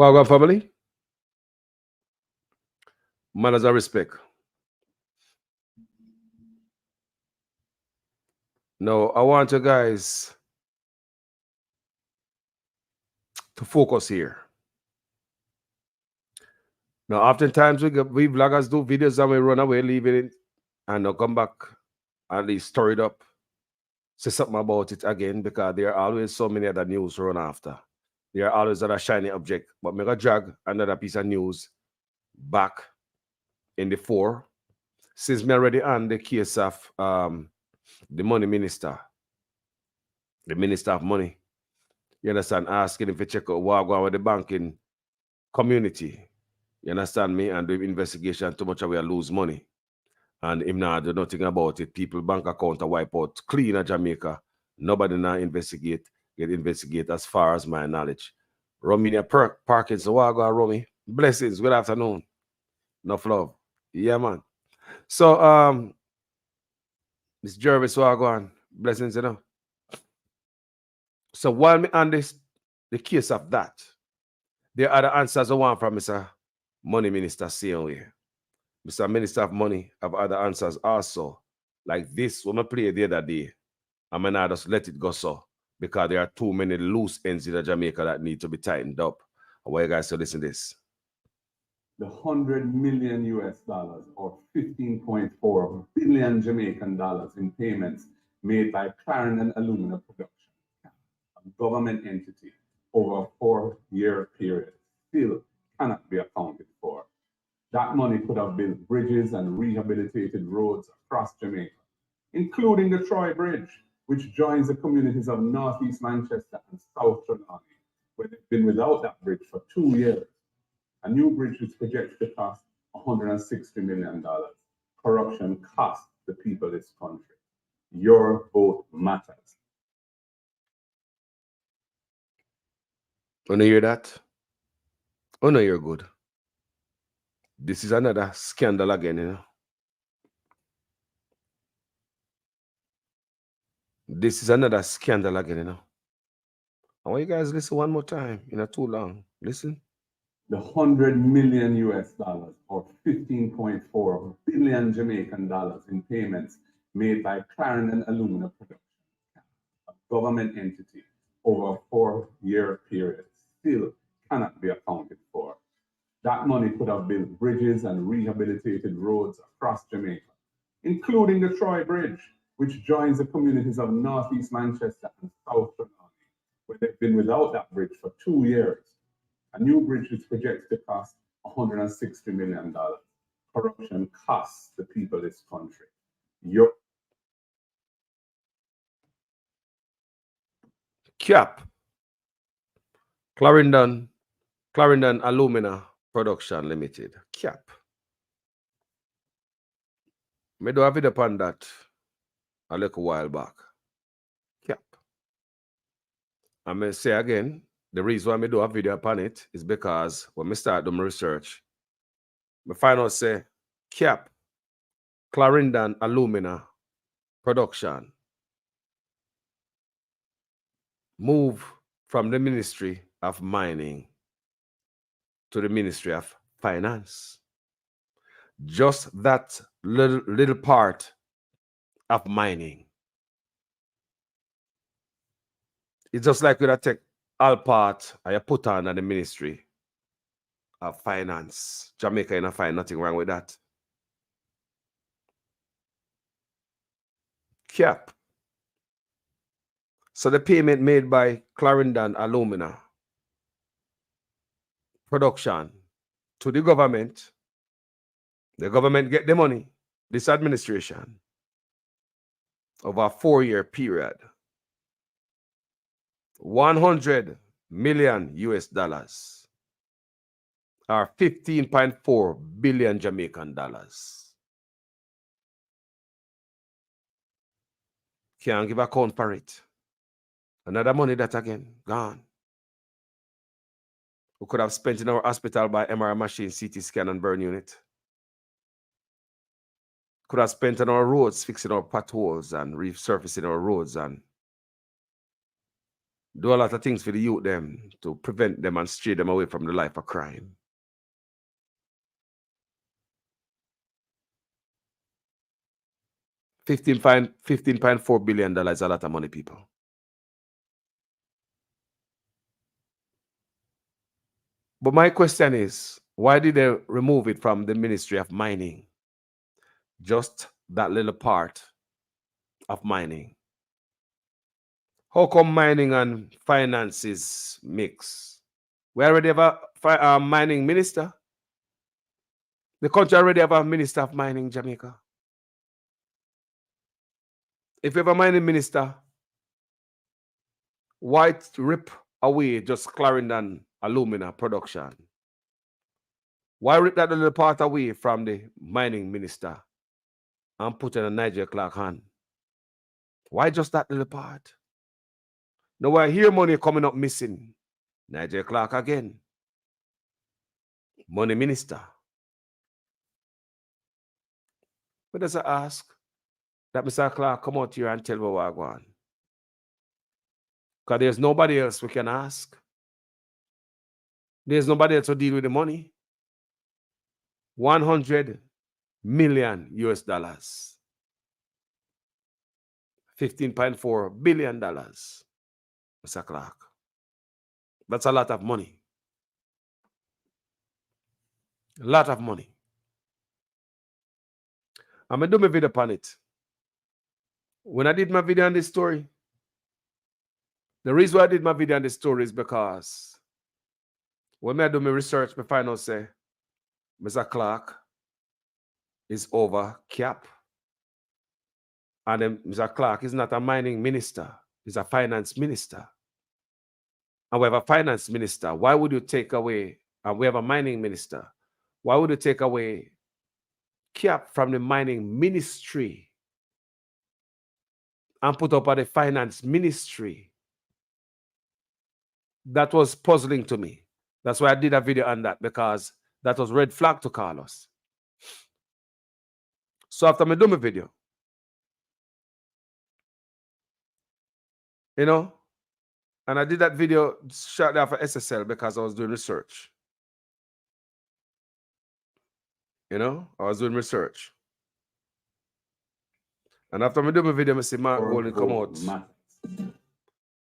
Welcome, family. Manners and respect. Now, I want you guys to focus here. Now, oftentimes we vloggers do videos and we run away, leaving it, and now come back and they stir it up, say something about it again, because there are always so many other news to run after. There are always other shiny object, but me go drag another piece of news back in the fore. Since me already on the case of the money minister, the minister of money, you understand, asking if you check out what going with the banking community. You understand me? And do investigation too much we lose money. And him not do nothing about it. People bank account are wipe out clean in Jamaica. Nobody now get investigate as far as my knowledge. Romania Parkins, what go Romy? Blessings, good afternoon. Enough love. Yeah, man. So Miss Jervis, what go on? Blessings, you know. So while me on this the case of that, there are the answers I want from Mr. Money Minister C.A.P. Mr. Minister of Money have other answers also. Like this, when I play the other day, I'm gonna just let it go so because there are too many loose ends in Jamaica that need to be tightened up. I want you guys to listen to this. The 100 million US dollars or 15.4 billion Jamaican dollars in payments made by Clarendon Alumina Production, a government entity, over a 4-year period, still cannot be accounted for. That money could have built bridges and rehabilitated roads across Jamaica, including the Troy Bridge, which joins the communities of Northeast Manchester and South Trelawney, where they've been without that bridge for 2 years. A new bridge is projected to cost $160 million. Corruption costs the people of this country. Your vote matters. Wanna hear that? Oh no, you're good. This is another scandal again, you know. This is another scandal again, you know. I want you guys listen one more time. You know, too long. Listen. The 100 million US dollars or 15.4 billion Jamaican dollars in payments made by Clarendon Alumina Production, a government entity, over a 4-year period, still cannot be accounted for. That money could have built bridges and rehabilitated roads across Jamaica, including the Troy Bridge, which joins the communities of Northeast Manchester and South Trelawney, where they've been without that bridge for 2 years. A new bridge is projected to cost $160 million. Corruption costs the people of this country. C.A.P. Clarendon Alumina Production Limited. C.A.P. Me do a video upon that a little while back. C.A.P. I may say again, the reason why I do a video upon it is because when I start doing my research, I find out say C.A.P. Clarendon Alumina Production move from the Ministry of Mining to the Ministry of Finance. Just that little part of mining. It's just like when I take all part I put on the Ministry of Finance. Jamaica, you don't find nothing wrong with that. C.A.P. So the payment made by Clarendon Alumina Production to the government get the money, this administration, over a 4-year period. 100 million US dollars or 15.4 billion Jamaican dollars. Can't give account for it. Another money that again gone. We could have spent in our hospital by MRI machine, CT scan, and burn unit. Could have spent on our roads, fixing our potholes and resurfacing our roads and Do a lot of things for the youth them to prevent them and steer them away from the life of crime. $15.4 billion is a lot of money, people. But my question is, why did they remove it from the Ministry of Mining? Just that little part of mining. How come mining and finances mix? We already have a mining minister. The country already have a minister of mining, Jamaica. If you have a mining minister, why rip away just Clarendon alumina production? Why rip that little part away from the mining minister and put in a Nigel Clark hand? Why just that little part? Now I hear money coming up missing. Nigel Clark again. Money minister. But does I ask that Mr. Clark come out here and tell what we're going? Because there's nobody else we can ask. There's nobody else to deal with the money. 100 million US dollars. $15.4 billion. Mr. Clark. That's a lot of money. A lot of money. I'm going to do my video upon it. When I did my video on this story, the reason why I did my video on this story is because when I do my research, I find out say Mr. Clark is over C.A.P. And then Mr. Clark is not a mining minister, he's a finance minister. And we have a finance minister. Why would you take away, and we have a mining minister, why would you take away C.A.P. from the mining ministry and put up at the finance ministry? That was puzzling to me. That's why I did a video on that, because that was red flag to Carlos. So after I do my video, you know, and I did that video shortly after SSL because I was doing research. You know, I was doing research. And after I do my video, I see Mark Golden come out.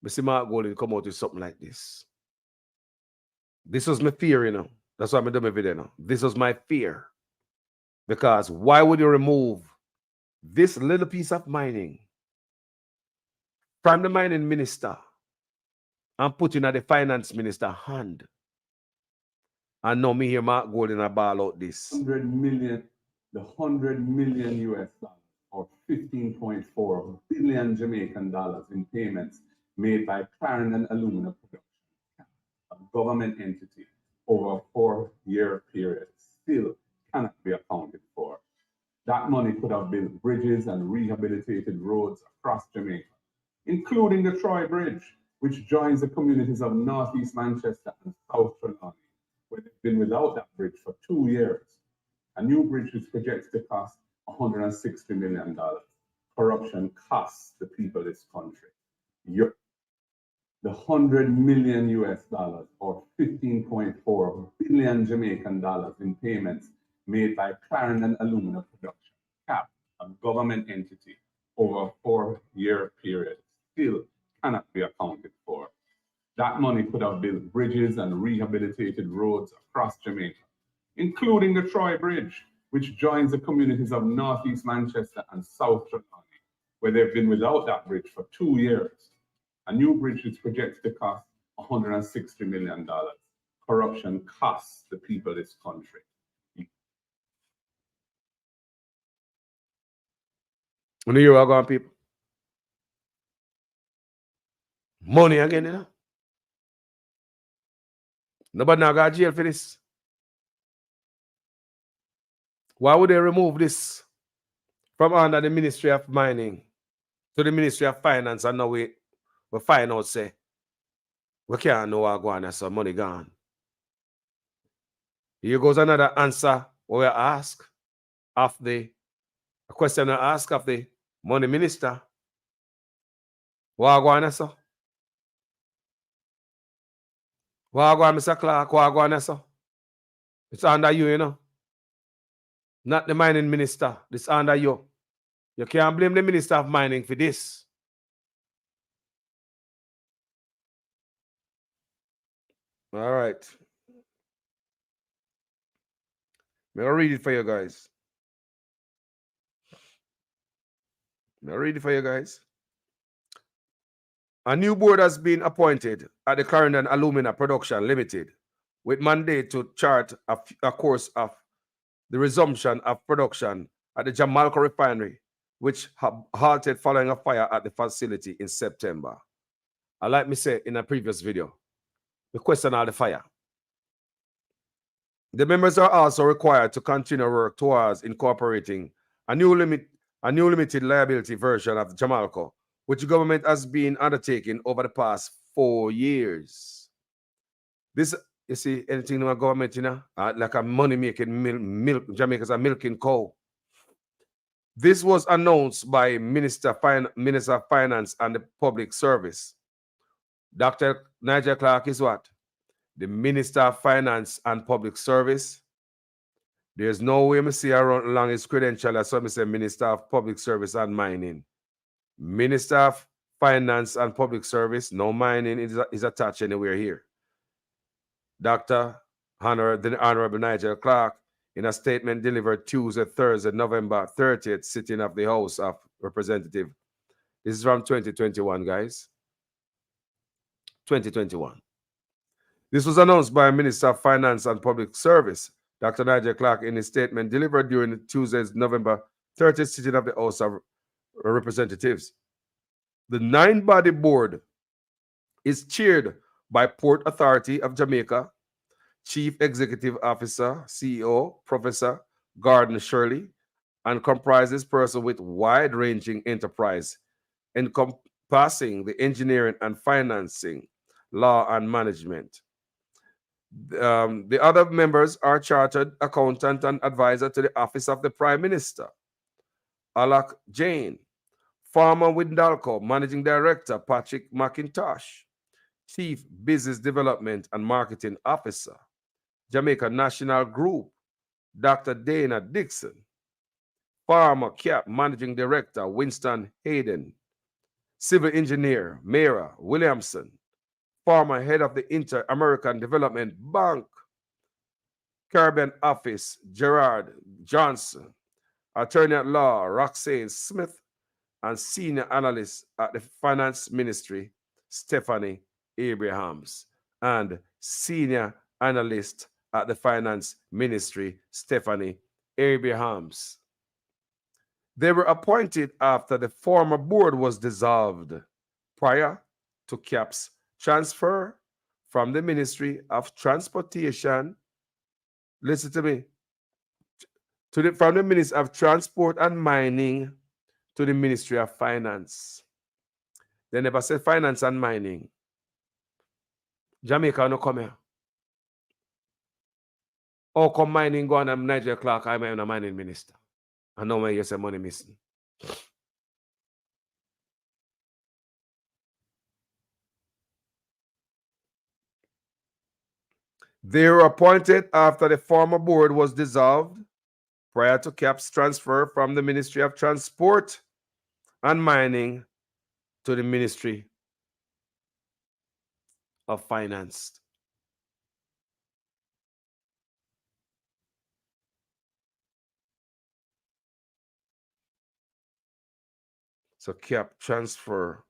I see Mark Golden come out with something like this. This was my fear, you know. That's why I'm doing my video now. This was my fear. Because why would you remove this little piece of mining from the mining minister and put it in the finance minister hand? And now me hear Mark Golden a ball out this. 100 million, the 100 million US dollars or 15.4 billion Jamaican dollars in payments made by Clarendon Alumina Production, a government entity, over a 4-year period still cannot be accounted for. That money could have built bridges and rehabilitated roads across Jamaica, including the Troy Bridge, which joins the communities of Northeast Manchester and South Trelawney, where they've been without that bridge for 2 years. A new bridge is projected to cost $160 million. Corruption costs the people of this country. The 100 million US dollars or 15.4 billion Jamaican dollars in payments made by Clarendon Alumina Production, C.A.P, a government entity, over a 4-year period still cannot be accounted for. That money could have built bridges and rehabilitated roads across Jamaica, including the Troy Bridge, which joins the communities of Northeast Manchester and South Trelawney, where they've been without that bridge for 2 years. A new bridge is projected to cost $160 million. Corruption costs the people of this country. When you are going, people, money again, you know. Nobody now got jail for this. Why would they remove this from under the Ministry of Mining to the Ministry of Finance, and now we find out, say, we can't know what's going on, so money gone. Here goes another answer we ask of a question I ask of the money minister. What's going on, so? Wagwan, Mr. Clark, Wagwan, so. It's under you, you know. Not the mining minister. It's under you. You can't blame the minister of mining for this. All right. I'll read it for you guys. I'll read it for you guys. A new board has been appointed at the Clarendon Alumina Production Limited with mandate to chart a course of the resumption of production at the Jamalco refinery, which halted following a fire at the facility in September. I like me say in a previous video, the question of the fire. The members are also required to continue work towards incorporating a new limited liability version of Jamalco, which the government has been undertaking over the past 4 years. This, you see, anything in the government, you know, like a money-making milk, Jamaica's a milking cow. This was announced by Minister of Finance and the Public Service. Dr. Nigel Clark is what? The Minister of Finance and Public Service. There's no way I see along his credential as some say Minister of Public Service and Mining. Minister of Finance and Public Service, no mining is attached anywhere here. The Honorable Nigel Clark, in a statement delivered Thursday, November 30th, sitting of the House of Representatives. This is from 2021, guys. 2021. This was announced by Minister of Finance and Public Service, Dr. Nigel Clark, in his statement delivered during Tuesday's November 30th sitting of the House of Representatives. The 9-body board is chaired by Port Authority of Jamaica, Chief Executive Officer, CEO, Professor Gordon Shirley, and comprises persons with wide-ranging enterprise encompassing the engineering and financing, law and management. The other members are chartered accountant and advisor to the Office of the Prime Minister, Alak Jain, former Windalco Managing Director Patrick McIntosh, Chief Business Development and Marketing Officer, Jamaica National Group, Dr. Dana Dixon, former C.A.P Managing Director Winston Hayden, Civil Engineer Mara Williamson, former head of the Inter-American Development Bank, Caribbean Office Gerard Johnson, Attorney at Law Roxanne Smith, and Senior Analyst at the Finance Ministry Stephanie Abrahams, and Senior Analyst at the Finance Ministry Stephanie Abrahams. They were appointed after the former board was dissolved prior to C.A.P's transfer from the Ministry of Transportation, listen to me, from the Ministry of Transport and Mining to the Ministry of Finance. They never said finance and mining. Jamaica no come here. How come mining go on and Nigel Clark, I'm a mining minister. I know where you say money missing. They were appointed after the former board was dissolved prior to C.A.P's transfer from the Ministry of Transport and Mining to the Ministry of Finance. So C.A.P transfer.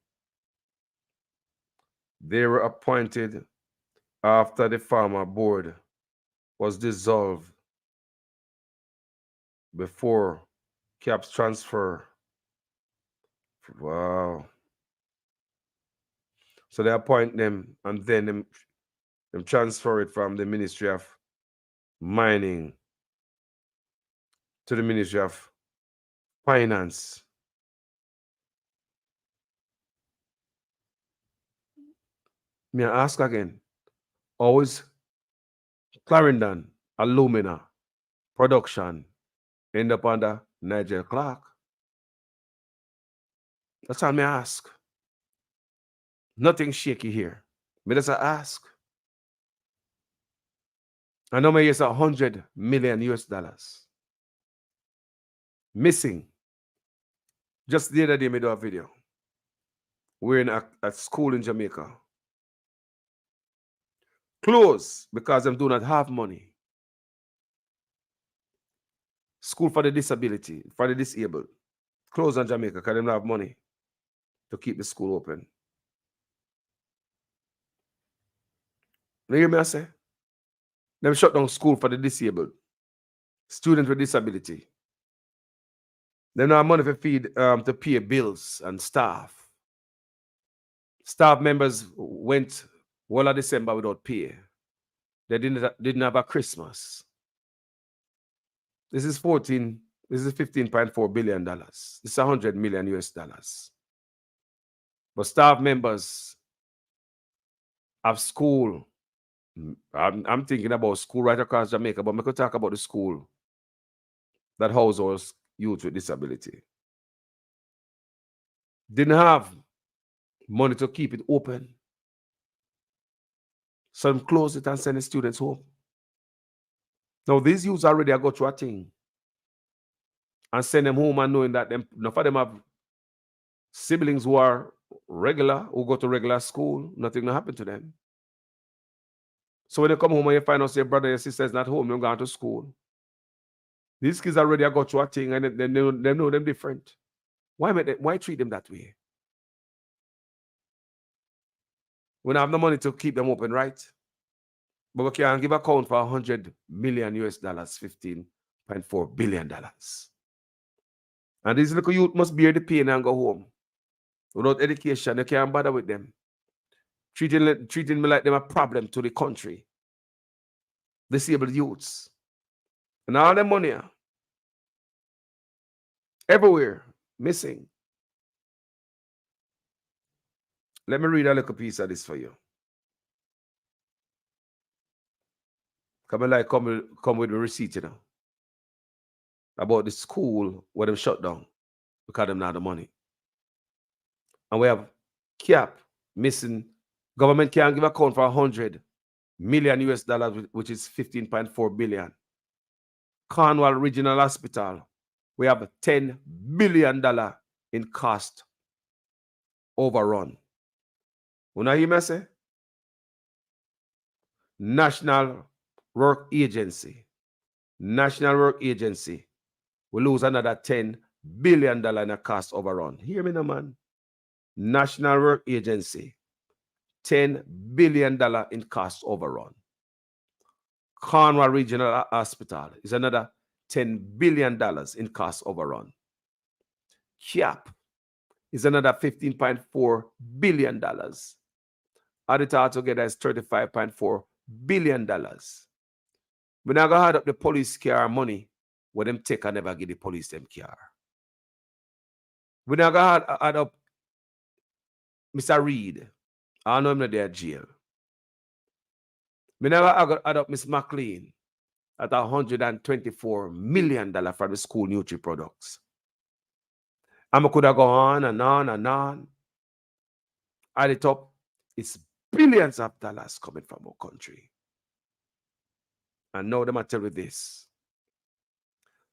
They were appointed after the former board was dissolved before C.A.P's transfer. Wow. So they appoint them and then them transfer it from the Ministry of Mining to the Ministry of Finance. May I ask again? Always Clarendon Alumina Production end up under Nigel Clark? That's all me ask. Nothing shaky here. Me just ask. And now it's $100 million US dollars. Missing. Just the other day, I made a video. We're in a school in Jamaica. Closed because them do not have money. School for the disability, for the disabled. Closed in Jamaica because they don't have money to keep the school open. You hear me I say? Them shut down school for the disabled. Students with disability. They don't have money to feed, to pay bills and staff. Staff members went all of December without pay. They didn't have a Christmas. This is $15.4 billion. This is $100 million US dollars. But staff members have school. I'm thinking about school right across Jamaica, but I could talk about the school that houses youth with disability. Didn't have money to keep it open. So them close it and send the students home. Now these youths already got through a thing. And send them home and knowing that none of them have siblings who are regular, who go to regular school, nothing will happen to them. So when you come home and you find out your brother, your sister is not home, you're going to school. These kids already got through a thing and they know them different. Why treat them that way? We don't have no money to keep them open, right? But we can give account for $100 million US dollars, $15.4 billion. And these little youth must bear the pain and go home. Without education, you can't bother with them. Treating me like them a problem to the country. Disabled youths. And all the money everywhere missing. Let me read a little piece of this for you. Come with the receipt, you know. About the school where them shut down because them not have the money. And we have C.A.P missing. Government can't give account for $100 million US dollars, which is $15.4 billion. Cornwall Regional Hospital, we have $10 billion in cost overrun. You know hear me say? National Work Agency will lose another $10 billion in a cost overrun. Hear me now, man. National Work Agency, $10 billion in cost overrun. Cornwall Regional Hospital is another $10 billion in cost overrun. C.A.P is another $15.4 billion. Add it all together is $35.4 billion. We're not going to add up the police car money where them take and never give the police them car. We're not going to add up Mr. Reed. I know him not there jail. We're not going to add up Miss McLean at $124 million for the school Nutri products. And I could have gone on and on and on. At the top, it's billions of dollars coming from our country. And now them I tell you this.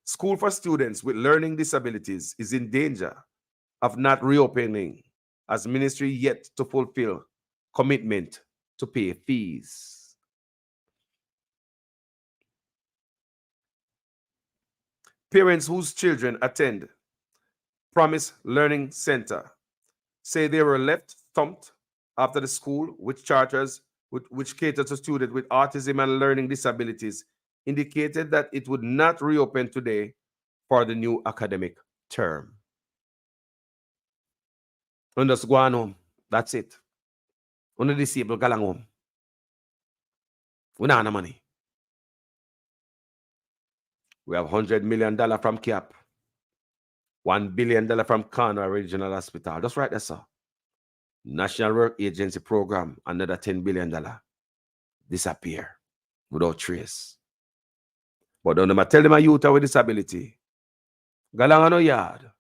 School for students with learning disabilities is in danger of not reopening as ministry yet to fulfill commitment to pay fees. Parents whose children attend Promise Learning Center say they were left stumped after the school, which caters to students with autism and learning disabilities, indicated that it would not reopen today for the new academic term. And just go on home. That's it. Only disabled galang home. We don't have no money. We have $100 million from C.A.P, $1 billion from Cornwall Regional Hospital. Just right there, sir. National Work Agency program, another $10 billion. Disappear without trace. But don't them tell them a youth with disability. Galang no yard.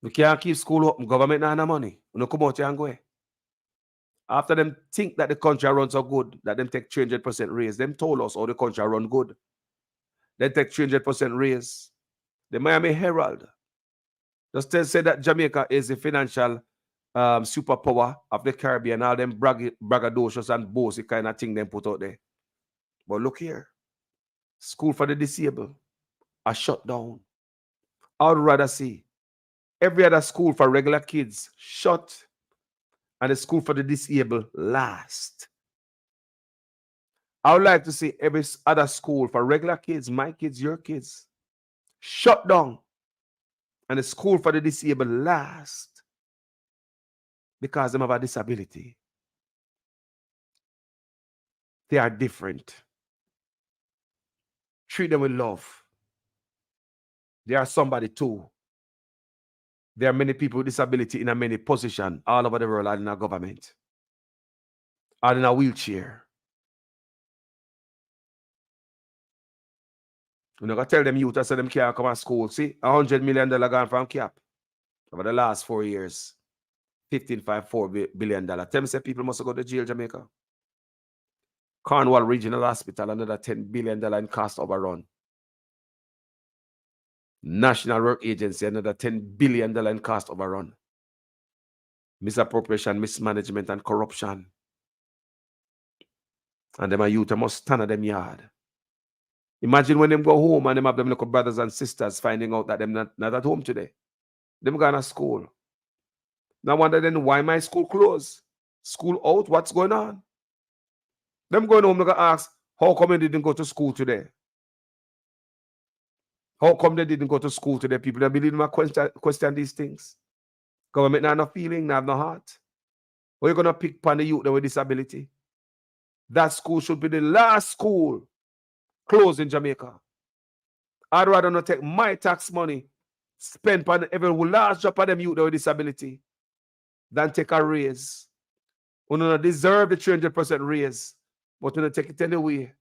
We can't keep school open. Government not have money. We no come out here and go. After them think that the country runs so good, that them take 300% raise. Them told us, oh, the country run good. They take 300% raise. The Miami Herald just say that Jamaica is the financial superpower of the Caribbean. All them braggadocious and bossy kind of thing them put out there. But look here. School for the disabled are shut down. I would rather see every other school for regular kids shut and the school for the disabled last. I would like to see every other school for regular kids, my kids, your kids, shut down and the school for the disabled last because they have a disability. They are different. Treat them with love. They are somebody too. There are many people with disability in a many positions all over the world and in our government. Or in a wheelchair. You're not going to tell them youth that say them can't come to school. See, $100 million gone from C.A.P. over the last 4 years. $15.4 billion. Tell me say people must go to jail, Jamaica. Cornwall Regional Hospital, another $10 billion in cost overrun. National Work Agency, another $10 billion in cost overrun. Misappropriation, mismanagement, and corruption. And them a youth must stand at them yard. Imagine when them go home and them have them little brothers and sisters finding out that them not at home today. Them going to school. Now wonder then why my school closed? School out? What's going on? Them going home, they're going to ask, how come they didn't go to school today? How come they didn't go to school today? People that believe in my question these things. Government not have no feeling, not have no heart. Or you going to pick upon the youth with disability? That school should be the last school closed in Jamaica. I'd rather not take my tax money, spend on every last drop of them youth with disability, than take a raise. We don't deserve the 300% raise, but we don't take it anyway.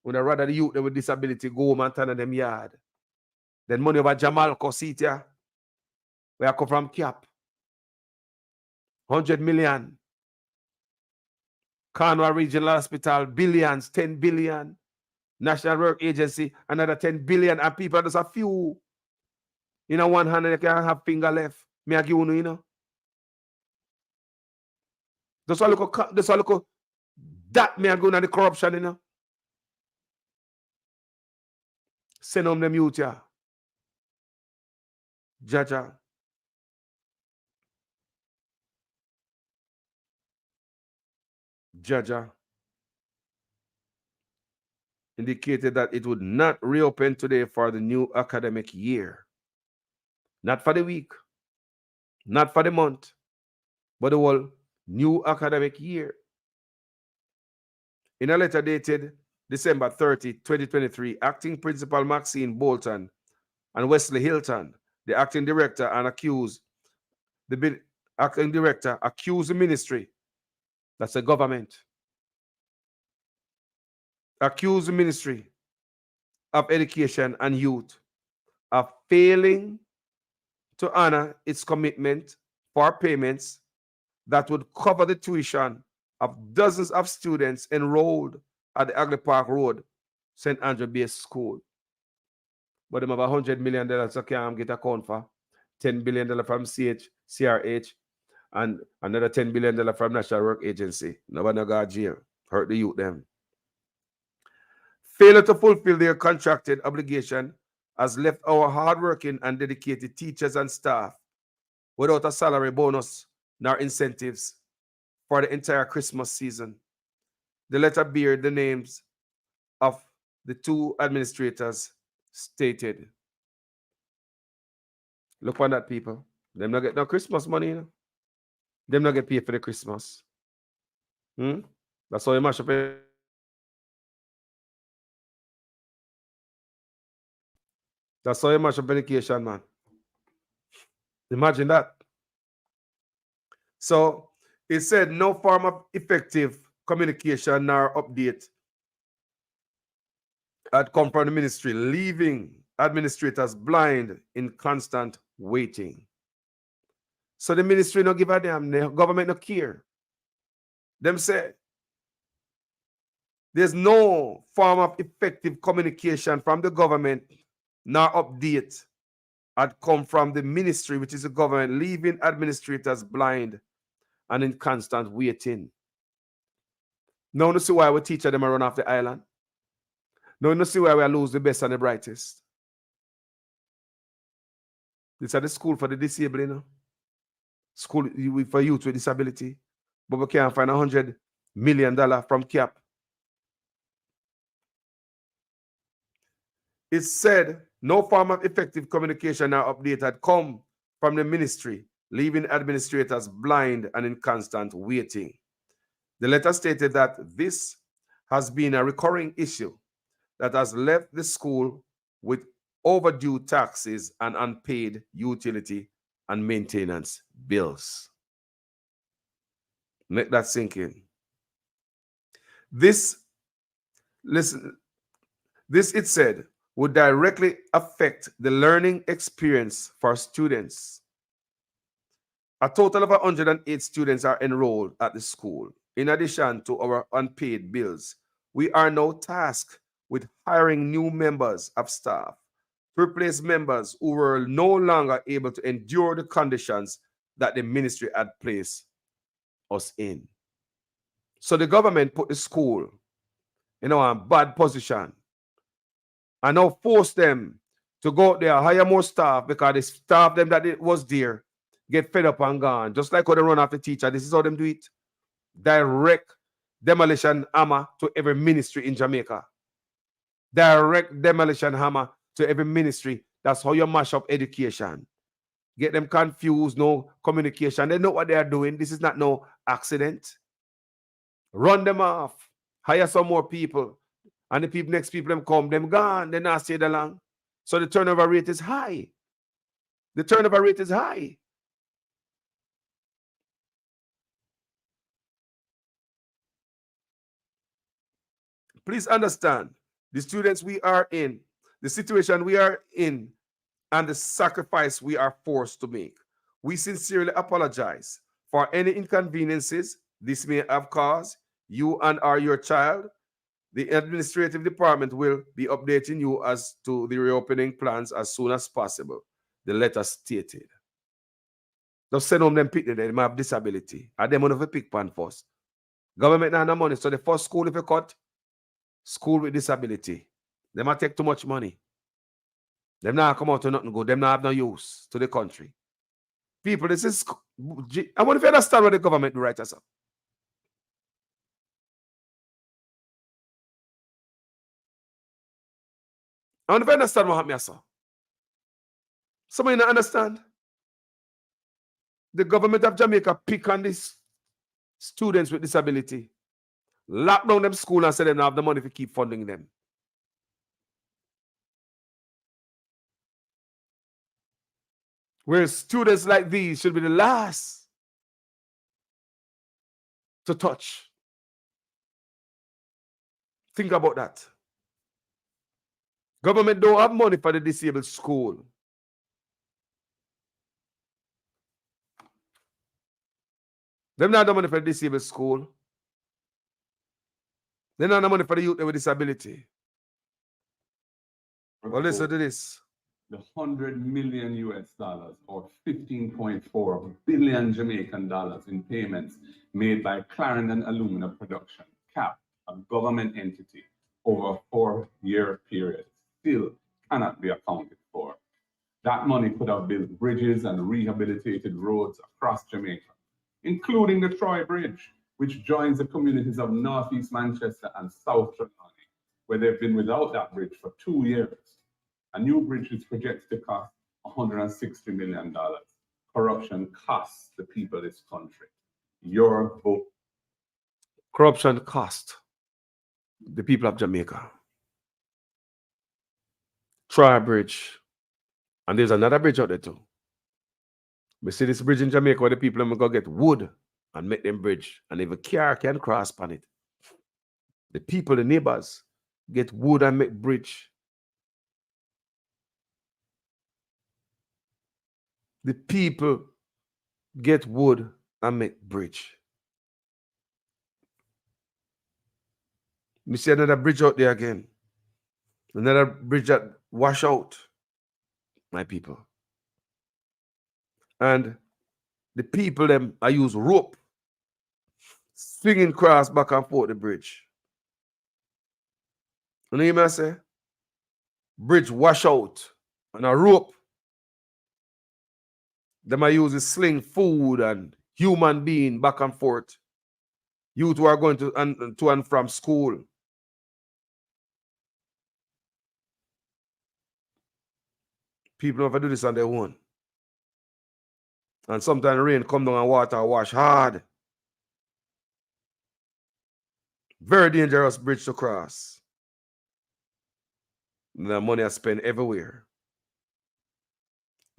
We'd rather the youth with disability go home and turn on them yard. Then money over Jamal Kositia, where I come from C.A.P. 100 million. Cornwall Regional Hospital, billions, 10 billion. National Work Agency, another 10 billion. And people, there's a few. You know, one hand, they can have finger left. Me I give you, you know. Just a look, that me I go on the corruption, you know. Send home them youth, yeah. Jaja. Jaja indicated that it would not reopen today for the new academic year. Not for the week, not for the month, but the whole new academic year. In a letter dated December 30, 2023, Acting Principal Maxine Bolton and Wesley Hilton, the acting director, accused the ministry, that's the government, accused the Ministry of Education and Youth of failing to honor its commitment for payments that would cover the tuition of dozens of students enrolled at the Agley Park Road St. Andrew Base School. But they have $100 million so can't get account for. $10 billion from C.R.H. and another $10 billion from National Work Agency. Nobody got jail. Hurt the youth them. Failure to fulfill their contracted obligation has left our hardworking and dedicated teachers and staff without a salary bonus nor incentives for the entire Christmas season. The letter bears the names of the two administrators stated. Look on that, people. Them not get no Christmas money, you know. Them not get paid for the Christmas. That's how you mash up. That's how you mash up education, man. Imagine that. So it said no form of effective communication nor update had come from the ministry, leaving administrators blind in constant waiting. So the ministry no give a damn, the government no care. Them say there's no form of effective communication from the government nor update had come from the ministry, which is the government, leaving administrators blind and in constant waiting. Now you see why we teacher them run off the island. Now you see why we lose the best and the brightest. This is the school for the disabled, you know? School for youth with disability. But we can't find $100 million from C.A.P. It said no form of effective communication or update had come from the ministry, leaving administrators blind and in constant waiting. The letter stated that this has been a recurring issue that has left the school with overdue taxes and unpaid utility and maintenance bills. Let that sink in. This, it said, would directly affect the learning experience for students. A total of 108 students are enrolled at the school. In addition to our unpaid bills, we are now tasked with hiring new members of staff to replace members who were no longer able to endure the conditions that the ministry had placed us in. So the government put the school in a bad position and now force them to go out there, hire more staff, because the staff them that it was there get fed up and gone. Just like how they run after teacher, this is how them do it. Direct demolition hammer to every ministry in Jamaica. Direct demolition hammer to every ministry. That's how you mash up education. Get them confused, no communication. They know what they are doing. This is not no accident. Run them off. Hire some more people. And the next people them come, them gone. They not stay that long. So the turnover rate is high. The turnover rate is high. Please understand, the students we are in, the situation we are in, and the sacrifice we are forced to make. We sincerely apologize for any inconveniences this may have caused you and or your child. The administrative department will be updating you as to the reopening plans as soon as possible, the letter stated. Just send home them people that have disability. And them want to pick pan first. Government not have money. So the first school if you cut, school with disability. They might take too much money. Them not come out to nothing good. Them not have no use to the country. People, this is, I want to understand what the government do right as well. I want to understand what happened, sir. Somebody not understand? The government of Jamaica pick on these students with disability, lock down them school and say they don't have the money to keep funding them. Where students like these should be the last to touch. Think about that. Government don't have money for the disabled school. Them not have money for the disabled school. They don't have money for the youth with disability. Well, listen to this. The $100 million or 15.4 billion Jamaican dollars in payments made by Clarendon Alumina Production, C.A.P, a government entity, over a 4-year period, still cannot be accounted for. That money could have built bridges and rehabilitated roads across Jamaica, including the Troy Bridge, which joins the communities of Northeast Manchester and South Trelawney, where they've been without that bridge for 2 years. A new bridge is projected to cost $160 million. Corruption costs the people of this country. Your vote. Corruption cost the people of Jamaica. Troy Bridge. And there's another bridge out there too. We see this bridge in Jamaica where the people are going to get wood and make them bridge. And if a car can cross on it, the people, the neighbors, get wood and make bridge. The people get wood and make bridge. Me see another bridge out there again. Another bridge that wash out, my people. And the people them I use rope, swinging cross back and forth the bridge. You know what I say? Bridge wash out and a rope. Them I use to sling food and human being back and forth. Youth who are going to and from school. People never do this on their own. And sometimes rain come down and water wash hard. Very dangerous bridge to cross. And the money I spend everywhere.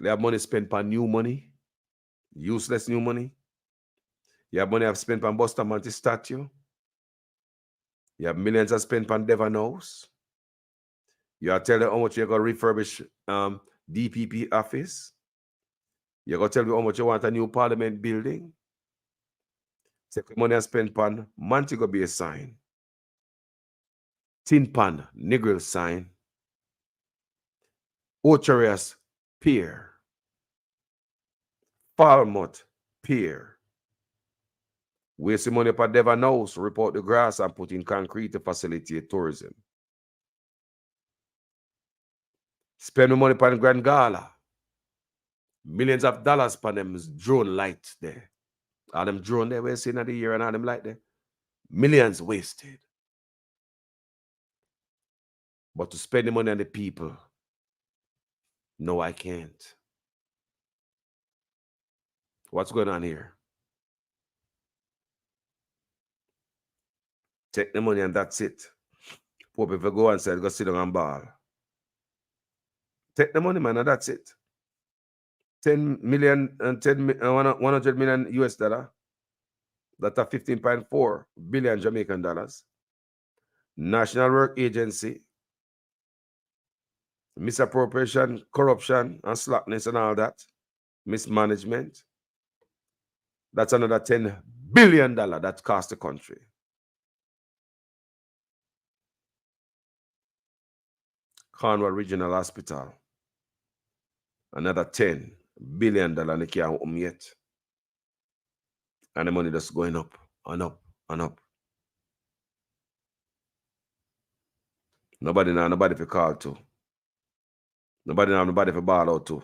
They have money spent on new money, useless new money. You have money I've spent on Bustamante statue. You have millions I spent on Devon House. You are telling how much you're going to refurbish DPP office. You're going to tell me how much you want a new parliament building. Take the money I spent on Montego Bay sign. Tin Pan Negril sign. Ocharias Pier. Falmouth Pier. Wasting money for Devon House, report the grass and put in concrete to facilitate tourism. Spend money on Grand Gala. Millions of dollars for them drone lights there. All them drone there we're seeing at the year and all them light there. Millions wasted. But to spend the money on the people, no, I can't. What's going on here? Take the money and that's it. Poor people go and say, go sit down and ball. Take the money, man, and that's it. 10 million and 100 million US dollar. That's a 15.4 billion Jamaican dollars. National Work Agency, misappropriation, corruption, and slackness and all that. Mismanagement. That's another $10 billion that cost the country. Cornwall Regional Hospital. Another $10 billion and they can't home yet. And the money just going up and up and up. Nobody to call to. Nobody to ball out to.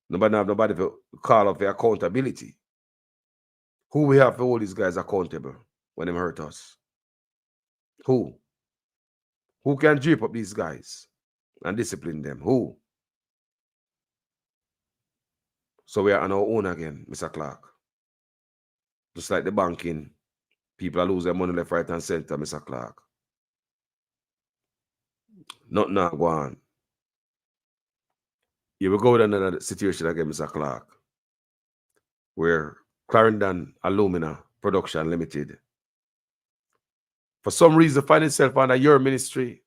Nobody to call up for accountability. Who we have for all these guys accountable when they hurt us? Who? Who can drape up these guys and discipline them? Who? So we are on our own again, Mr. Clark. Just like the banking, people are losing money left, right, and center, Mr. Clark. Not now, go on. Here we go with another situation again, Mr. Clark, where Clarendon Alumina Production Limited, for some reason, find itself under your ministry.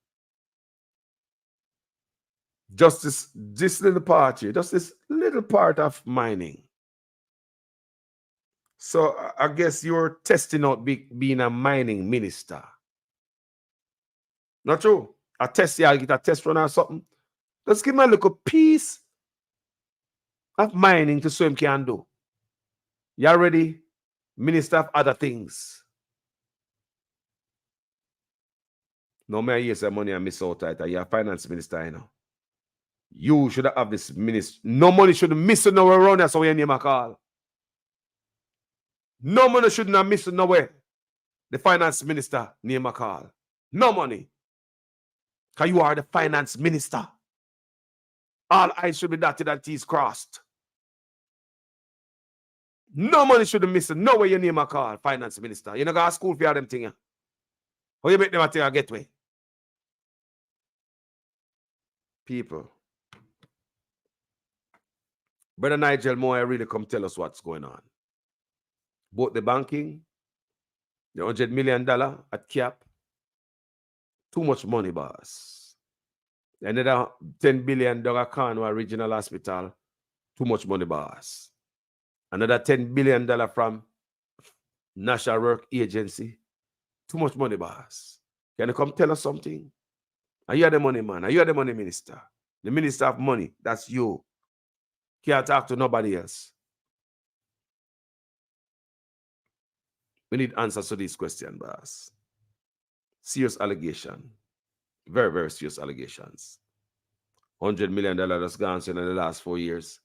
Just this little part here, just this little part of mining. So I guess you're testing out being a mining minister. Not true. I test you, I'll get a test run or something. Just give me a little piece of mining to so him can do. You already minister of other things. No matter you say money and miss out it. You're a finance minister, you know. You should have this ministry. No money should miss nowhere around there, so your name a call. No money should not miss nowhere. The finance minister name a call. No money. Because you are the finance minister. All I's should be dotted and T's crossed. No money should miss nowhere your name a call, finance minister. You know got school for all them things. How you make them a thing a gateway? People. Brother Nigel Moore really come tell us what's going on. Both the banking, the $100 million at C.A.P. Too much money, boss. Another $10 billion Cornwall Regional Hospital. Too much money, boss. Another $10 billion from National Work Agency. Too much money, boss. Can you come tell us something? Are you the money man? Are you the money minister? The minister of money, that's you. Can't talk to nobody else. We need answers to these questions, boss. Serious allegation. Very, very serious allegations. $100 million that's gone in the last 4 years.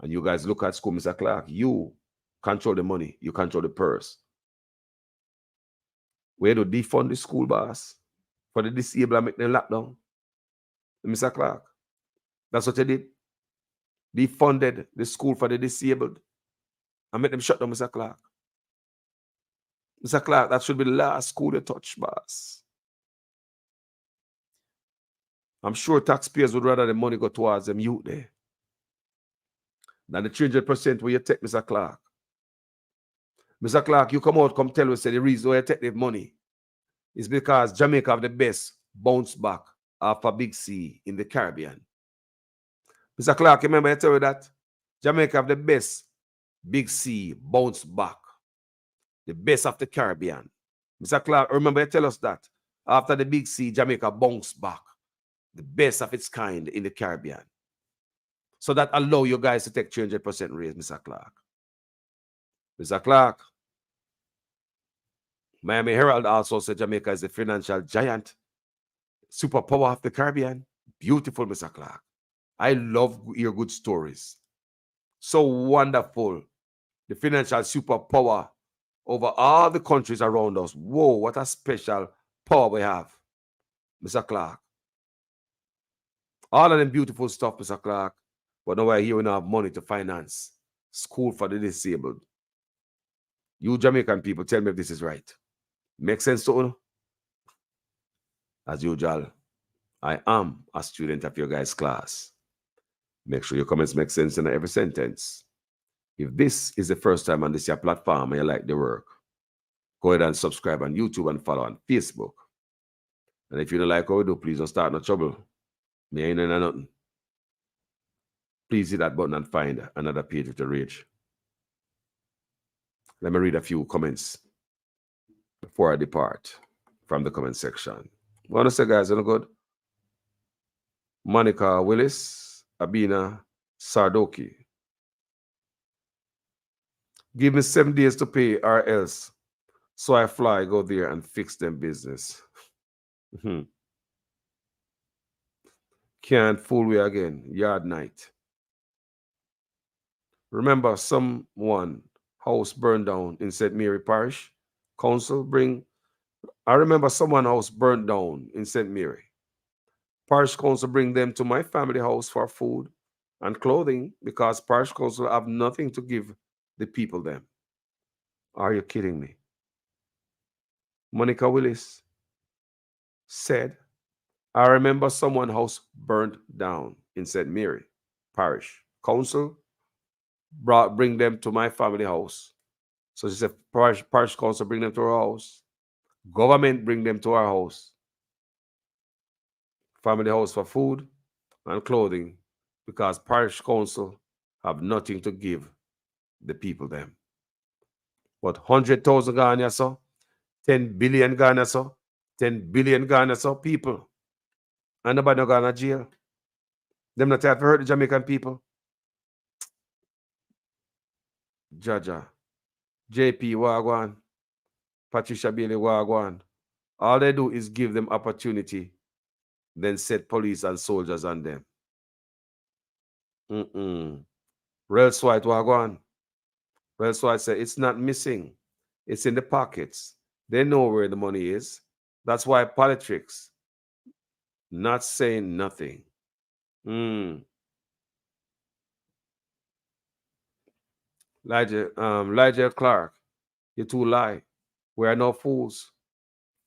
And you guys look at school, Mr. Clark, you control the money, you control the purse. Where to defund the school, boss? For the disabled and make them lock down. Mr. Clark, that's what you did. Defunded the school for the disabled and make them shut down, Mr. Clark. Mr. Clark, that should be the last school you touch, boss. I'm sure taxpayers would rather the money go towards them youth there than the 300% where you take, Mr. Clark. Mr. Clark, you come out, come tell us, say the reason why you take the money is because Jamaica have the best bounce back after Big C in the Caribbean. Mr. Clark, remember I tell you that? Jamaica have the best Big C bounce back. The best of the Caribbean. Mr. Clark, remember I tell us that? After the Big C, Jamaica bounced back. The best of its kind in the Caribbean. So that allow you guys to take 300% raise, Mr. Clark. Mr. Clark, Miami Herald also said Jamaica is a financial giant, superpower of the Caribbean. Beautiful, Mr. Clark. I love your good stories. So wonderful. The financial superpower over all the countries around us. Whoa, what a special power we have, Mr. Clark. All of them beautiful stuff, Mr. Clark. But now we're here, we don't have money to finance school for the disabled. You Jamaican people, tell me if this is right. Make sense to you? As usual, I am a student of your guys' class. Make sure your comments make sense in every sentence. If this is the first time on this your platform and you like the work, go ahead and subscribe on YouTube and follow on Facebook. And if you don't like what we do, please don't start no trouble. Me ain't in nothing. Please hit that button and find another page with the rage. Let me read a few comments before I depart from the comment section. What want to say, guys, are good? Monica Willis, Abina Sardoki. Give me 7 days to pay or else. So I fly, go there and fix them business. Can't fool me again. Yard night. Remember someone house burned down in St. Mary Parish? I remember someone house burned down in St. Mary. Parish council bring them to my family house for food and clothing because parish council have nothing to give the people them. Are you kidding me? Monica Willis said, I remember someone house burned down in St. Mary Parish. Council bring them to my family house. So she said, parish council bring them to our house. Government bring them to our house. Family house for food and clothing because parish council have nothing to give the people them. What, 100,000 Ghana, so? 10 billion Ghana, so? 10 billion Ghana, so? People. And nobody no Ghana jail. Them not have hurt the Jamaican people. Jaja. JP Wagwan. Patricia Bailey Wagwan. All they do is give them opportunity, then set police and soldiers on them. Rels White Wagwan. Rels White said, it's not missing. It's in the pockets. They know where the money is. That's why politics. Not saying nothing. Elijah Clark, you too lie. We are no fools.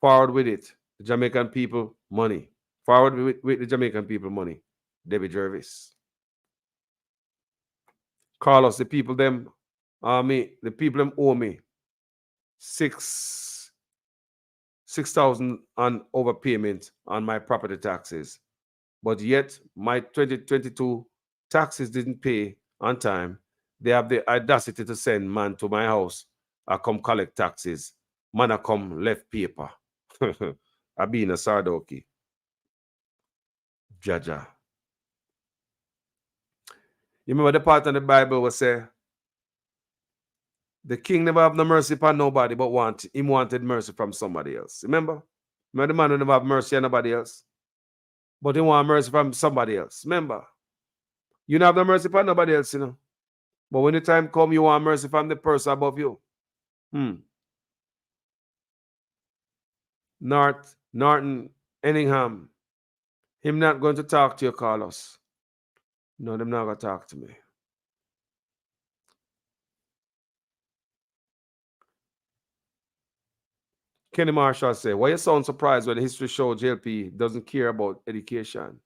Forward with it. The Jamaican people money. Forward with the Jamaican people money. Debbie Jervis. Carlos, the people them the people them owe me 6,000 on overpayment on my property taxes. But yet my 2022 taxes didn't pay on time. They have the audacity to send man to my house. I come collect taxes. Man, I come left paper. Abina Sardoki. Jaja. You remember the part of the Bible was say, the king never have no mercy upon nobody, but wanted mercy from somebody else. Remember? Remember the man who never have mercy on nobody else, but he want mercy from somebody else. Remember? You don't have no mercy upon nobody else, you know. But when the time come, you want mercy from the person above you. Norton Enningham. Him not going to talk to you, Carlos. No, them not going to talk to me. Kenny Marshall say, why you sound surprised when the history show JLP doesn't care about education?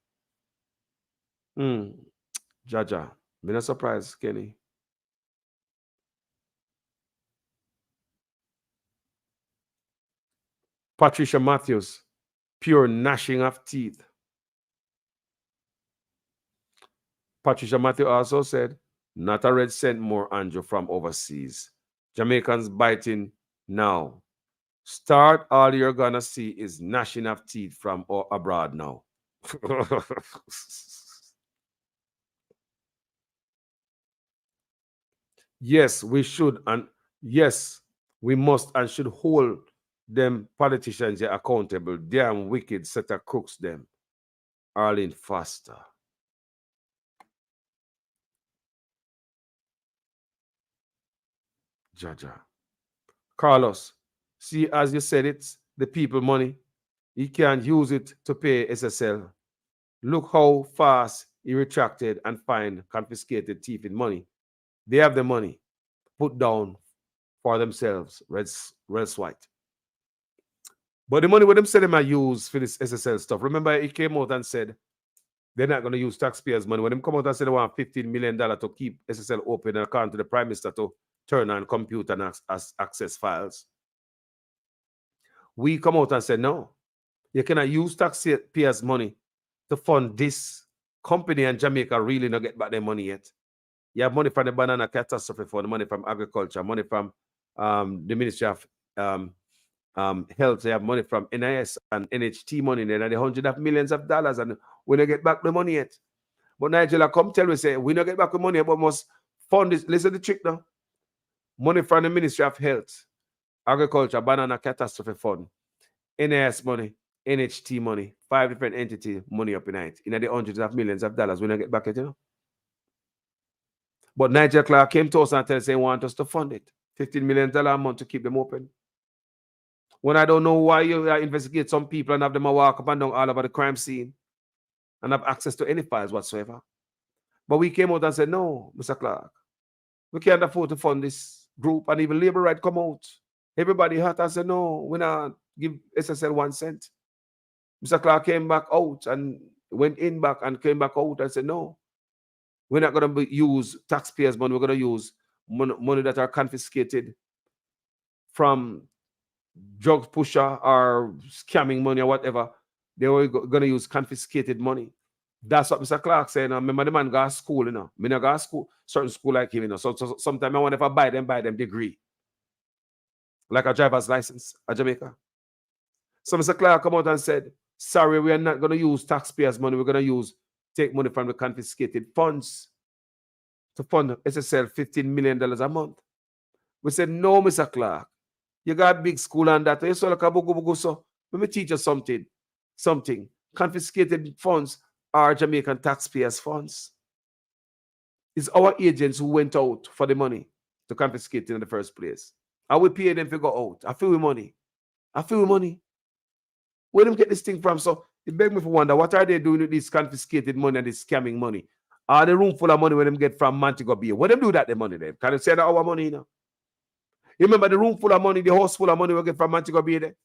Jaja. Me not surprised, Kenny. Patricia Matthews, pure gnashing of teeth. Patricia Matthews also said, not a red cent more, Andrew, from overseas. Jamaicans biting now. Start, all you're gonna see is gnashing of teeth from abroad now. Yes, we should, and yes, we must and should hold them politicians accountable. Damn wicked set of crooks them. Arlene Foster. Jaja. Carlos, see, as you said, it's the people money. He can't use it to pay SSL. Look how fast he retracted and fined confiscated thief in money. They have the money put down for themselves, red white. But the money what them said they might use for this SSL stuff. Remember, he came out and said they're not going to use taxpayers' money. When them come out and said they want $15 million to keep SSL open, according to the Prime Minister to turn on computer and access files. We come out and said, no, you cannot use taxpayers' money to fund this company, and Jamaica really not get back their money yet. You have money from the banana catastrophe fund, money from agriculture, money from the Ministry of Health. They have money from NIS and NHT money, and the hundreds of millions of dollars, and we don't get back the money yet. But Nigeria come tell me, say, we don't get back the money, but must fund this. Listen to the trick now. Money from the Ministry of Health, Agriculture, Banana Catastrophe Fund, NIS money, NHT money, 5 different entities, money up in it. In the hundreds of millions of dollars, we don't get back it, you know. But Nigel Clark came to us and said they want us to fund it. $15 million a month to keep them open. When I don't know why you investigate some people and have them walk up and down all over the crime scene and have access to any files whatsoever. But we came out and said, no, Mr. Clark, we can't afford to fund this group. And even Labor Right come out. Everybody hot and said, no, we're not give SSL 1 cent. Mr. Clark came back out and went in back and came back out and said, no, we're not going to use taxpayers' money. We're going to use money that are confiscated from drug pusher or scamming money or whatever. They were going to use confiscated money. That's what Mr. Clark said. Remember the man go to school, you know. I not go to school, certain school like him, you know. So sometimes I wonder if I buy them degree. Like a driver's license at Jamaica. So Mr. Clark come out and said, sorry, we are not going to use taxpayers' money. We're going to take money from the confiscated funds to fund SSL $15 million a month. We said, no, Mr. Clark. You got a big school and that. You saw like a bugu. So let me teach you something. Confiscated funds are Jamaican taxpayers' funds. It's our agents who went out for the money to confiscate it in the first place. I will pay them to go out. I feel with money. Where them get this thing from? So it begs me to wonder, what are they doing with this confiscated money and this scamming money? Are the room full of money when them get from Montego Bay? What them do that the money then? Can you say that our money, you know? You remember the room full of money, the house full of money we get from Montego Bay there?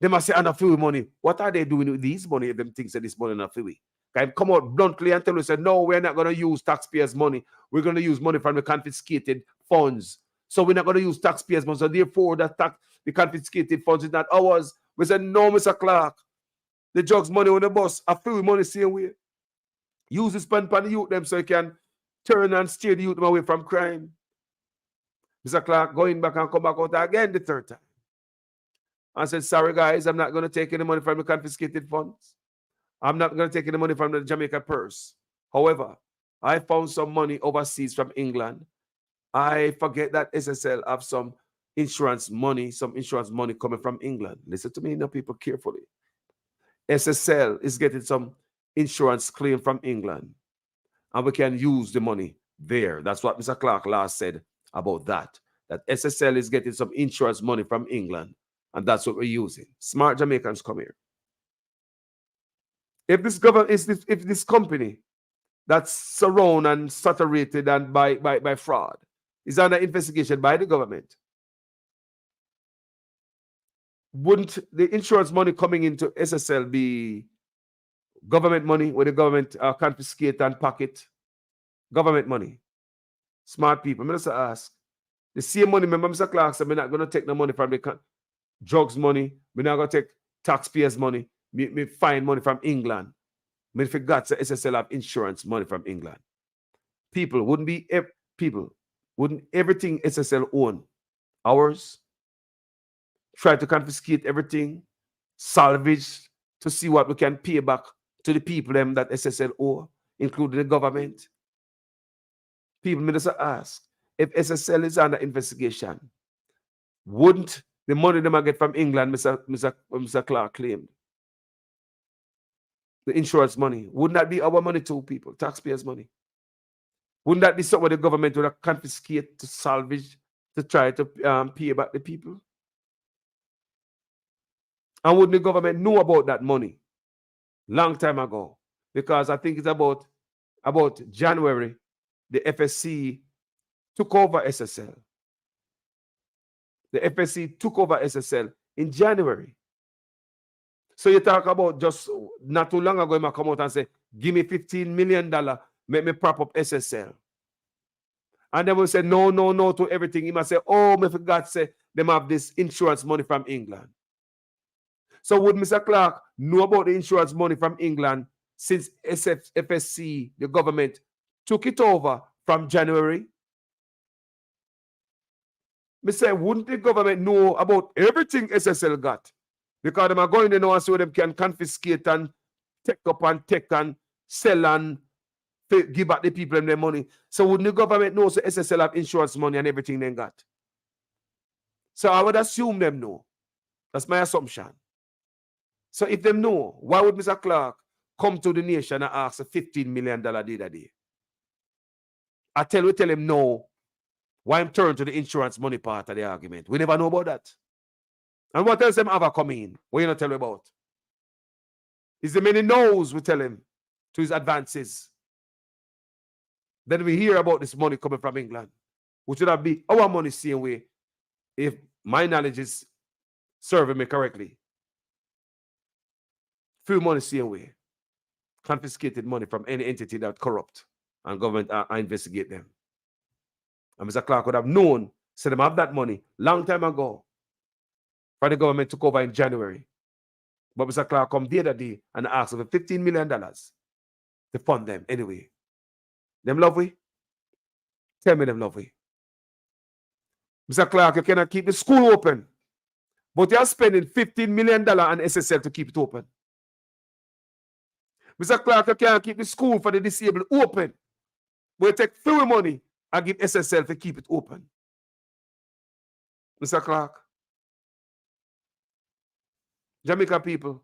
They must say, I'm not free with money. What are they doing with these money if them think that this money not free? Can come out bluntly and tell us, no, we're not going to use taxpayers' money. We're going to use money from the confiscated funds. So we're not going to use taxpayers' money. So therefore, the confiscated funds is not ours. We said, no, Mr. Clark. The drugs money on the bus, I feel money same way. Use the spend on the youth them so you can turn and steer the youth away from crime. Mr. Clark going back and come back out again the third time. and said, sorry guys, I'm not going to take any money from the confiscated funds. I'm not going to take any money from the Jamaica purse. However, I found some money overseas from England. I forget that SSL have some insurance money coming from England. Listen to me now, people, carefully. SSL is getting some insurance claim from England, and we can use the money there. That's what Mr. Clark last said about that SSL is getting some insurance money from England, and that's what we're using. Smart Jamaicans, come here. If this government if this company that's surrounded and saturated and by fraud is under investigation by the government, wouldn't the insurance money coming into SSL be government money where the government confiscate and pocket? Government money. Smart people. I'm just ask. The same money, remember Mr. Clark said, we're not going to take no money from the drugs money. We're not going to take taxpayers' money. We find money from England. I forgot that SSL have insurance money from England. People, wouldn't everything SSL own ours? Try to confiscate everything, salvage to see what we can pay back to the people them that SSL owe, including the government. People may just ask, if SSL is under investigation, wouldn't the money them I get from England, Mr. Clark claimed, the insurance money, wouldn't that be our money too, people, taxpayers' money? Wouldn't that be something the government would confiscate to salvage to try to pay back the people? And wouldn't the government know about that money long time ago? Because I think it's about January, the FSC took over SSL. The FSC took over SSL in January. So you talk about just not too long ago, he might come out and say, give me $15 million, make me prop up SSL. And then we say, no to everything. He must say, oh, me forgot to say, them have this insurance money from England. So would Mr. Clark know about the insurance money from England since FSC, the government, took it over from January? Me say, wouldn't the government know about everything SSL got? Because them are going to know and so them can confiscate and take up and take and sell and give back the people their money. So wouldn't the government know so SSL have insurance money and everything they got? So I would assume them know. That's my assumption. So if them know, why would Mr. Clark come to the nation and ask a $15 million deal a day? I tell him no. Why I'm turn to the insurance money part of the argument? We never know about that. And what else them ever come in? What you not tell about? Is the many no's we tell him to his advances. Then we hear about this money coming from England, which would have be our money same way if my knowledge is serving me correctly. Few money same way. Confiscated money from any entity that corrupt and government investigate them. And Mr. Clark would have known, said them have that money long time ago. For the government took over in January. But Mr. Clark come the other day and asked for $15 million to fund them anyway. Them love we? Tell me them love we. Mr. Clark, you cannot keep the school open. But you're spending $15 million on SSL to keep it open. Mr. Clark, you can't keep the school for the disabled open. But you take free money and give SSL to keep it open. Mr. Clark. Jamaica people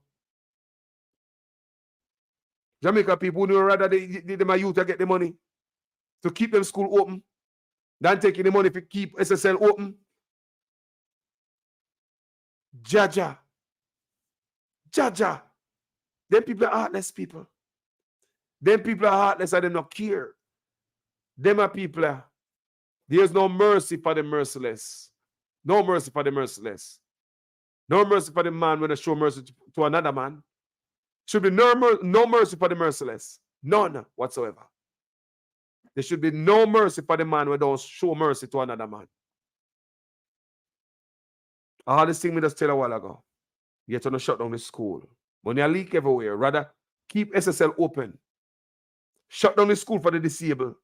would rather them a youth to get the money to keep them school open than taking the money to keep SSL open. Jaja. Them people are heartless people. Them people are heartless and they don't care. Them are people. There's no mercy for the merciless. No mercy for the merciless. No mercy for the man when they show mercy to another man. Should be no mercy for the merciless. None whatsoever. There should be no mercy for the man when they don't show mercy to another man. I had this thing we just tell a while ago. You have to shut down the school. When you leak everywhere, rather keep SSL open. Shut down the school for the disabled.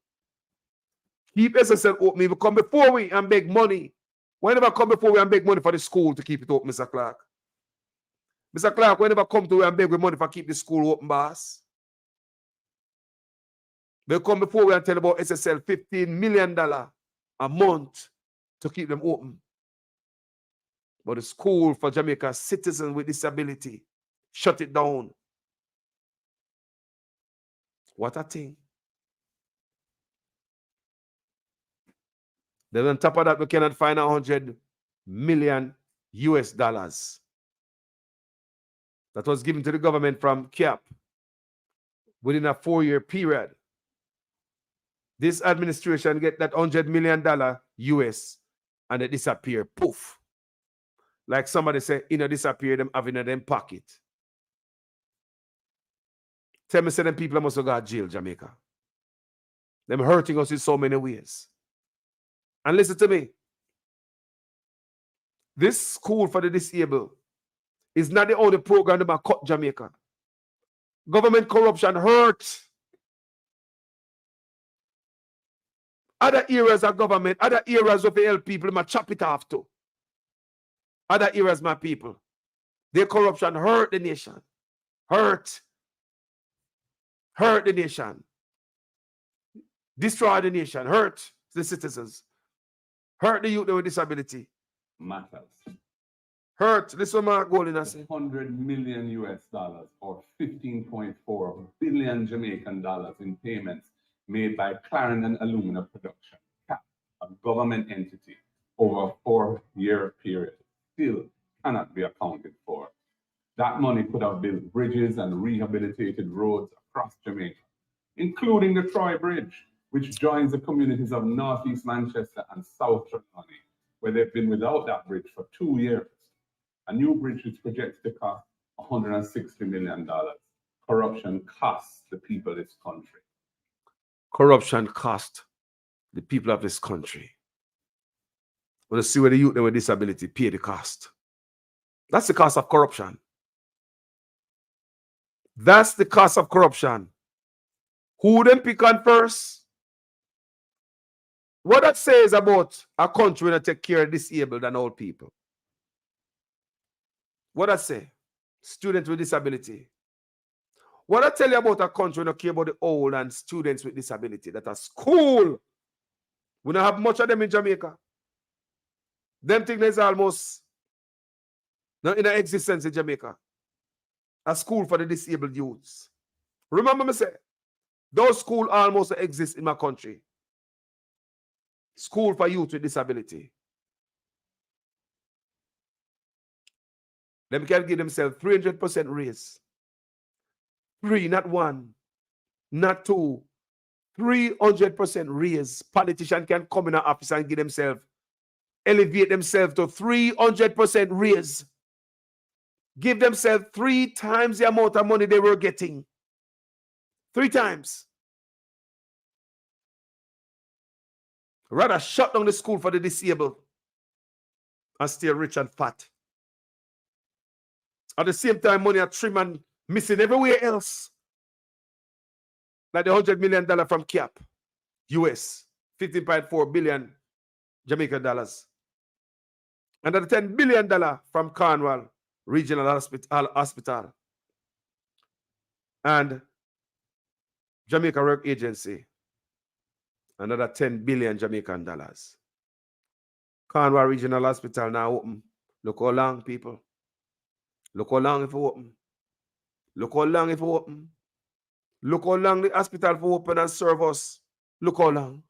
Keep SSL open. If you come before we and beg money. Why never come before we and beg money for the school to keep it open, Mr. Clark? Mr. Clark, we never come to we and beg with money for keep the school open, boss. They come before we and tell about SSL $15 million a month to keep them open. But the school for Jamaica citizens with disability shut it down. What a thing. Then on top of that, we cannot find $100 million that was given to the government from C.A.P within a 4-year period. This administration get that $100 million US and they disappear. Poof. Like somebody say, disappear them having in them pocket. Tell me, say them people must have got jail, Jamaica. Them hurting us in so many ways. And listen to me. This school for the disabled is not the only program that cut Jamaica. Government corruption hurts. Other areas of government, other areas of the help people, might chop it off too. Other areas, my people. Their corruption hurt the nation. Hurt the nation. Destroy the nation. Hurt the citizens. Hurt the youth with disability. Matters. Hurt. This is what my goal in us. $100 million US or 15.4 billion Jamaican dollars in payments made by Clarendon Alumina Production, C.A.P, a government entity, over a 4-year period, still cannot be accounted for. That money could have built bridges and rehabilitated roads across Jamaica, including the Troy Bridge, which joins the communities of Northeast Manchester and South Trelawney, where they've been without that bridge for 2 years. A new bridge is projected to cost $160 million. Corruption costs the people of this country. Corruption costs the people of this country. We'll see where the youth with disability pay the cost. That's the cost of corruption. That's the cost of corruption. Who them pick on first? What that says about a country that take care of disabled and old people? What I say? Students with disability. What I tell you about a country that care about the old and students with disability, that are school. We don't have much of them in Jamaica. Them things is almost not in existence in Jamaica. A school for the disabled youths. Remember me say, those schools almost exist in my country. School for youth with disability. Them can give themselves 300% raise. 3, not 1, not 2, 300% raise. Politicians can come in our office and give themselves, elevate themselves to 300% raise. Give themselves 3 times the amount of money they were getting. 3 times. Rather shut down the school for the disabled and stay rich and fat. At the same time, money are trim and missing everywhere else. Like the $100 million from C.A.P, US, 15.4 billion Jamaican dollars. And the $10 billion from Cornwall Regional Hospital. And Jamaica Work Agency. Another 10 billion Jamaican dollars. Cornwall Regional Hospital now open. Look how long, people. Look how long it open. Look how long it open. Look how long the hospital for open and serve us. Look how long.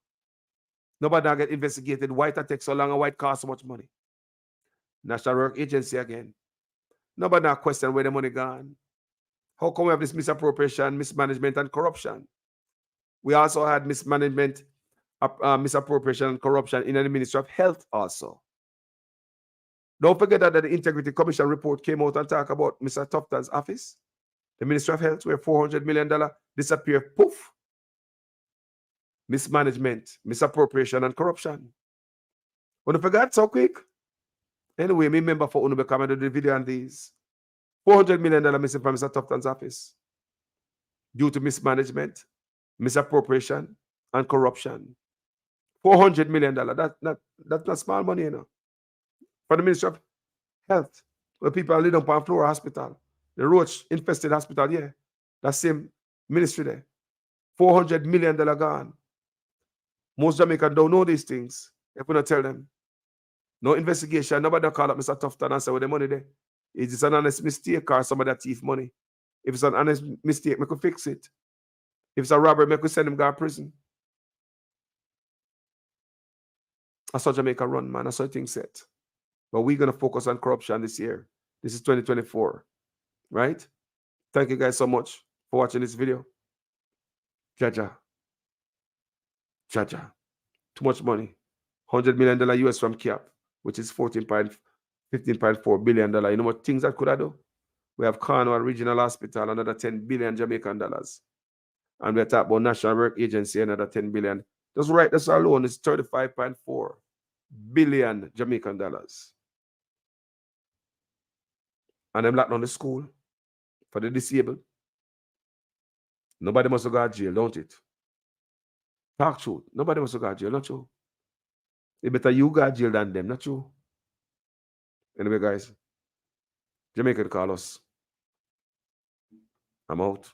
Nobody get investigated. Why it take so long and why it cost so much money. National Work Agency again. Nobody question where the money gone. How come we have this misappropriation, mismanagement, and corruption? We also had mismanagement, misappropriation, and corruption in the Ministry of Health also. Don't forget that the Integrity Commission report came out and talked about Mr. Tufton's office. The Ministry of Health, where $400 million disappeared, poof. Mismanagement, misappropriation, and corruption. When you forgot so quick. Anyway, me member for Unu become the video on these. $400 million missing from Mr. Tufton's office due to mismanagement, misappropriation, and corruption. $400 million. That's not small money, you know. For the Ministry of Health. where people live on Flora Hospital, the roach infested hospital, yeah. That same ministry there. $400 million gone. Most Jamaicans don't know these things. If we not tell them. No investigation. Nobody call up Mr. Tufton and say, where the money there? Is it an honest mistake or somebody that thief money? If it's an honest mistake, we could fix it. If it's a robbery, we could send him to prison. That's how Jamaica run, man. That's how things set. But we're going to focus on corruption this year. This is 2024. Right? Thank you guys so much for watching this video. Jaja. Jaja. Too much money. $100 million US from C.A.P, which is $15.4 billion. You know what things that could I do? We have Cornwall Regional Hospital, another 10 billion Jamaican dollars. And we're talking about National Work Agency, another 10 billion. Just right, this alone is 35.4 billion Jamaican dollars. And I'm locked on the school for the disabled. Nobody must go to jail, don't it? Talk truth. Nobody must go to jail, not true. It better you go to jail than them, not true. Anyway, guys, Jamaican call us. I'm out.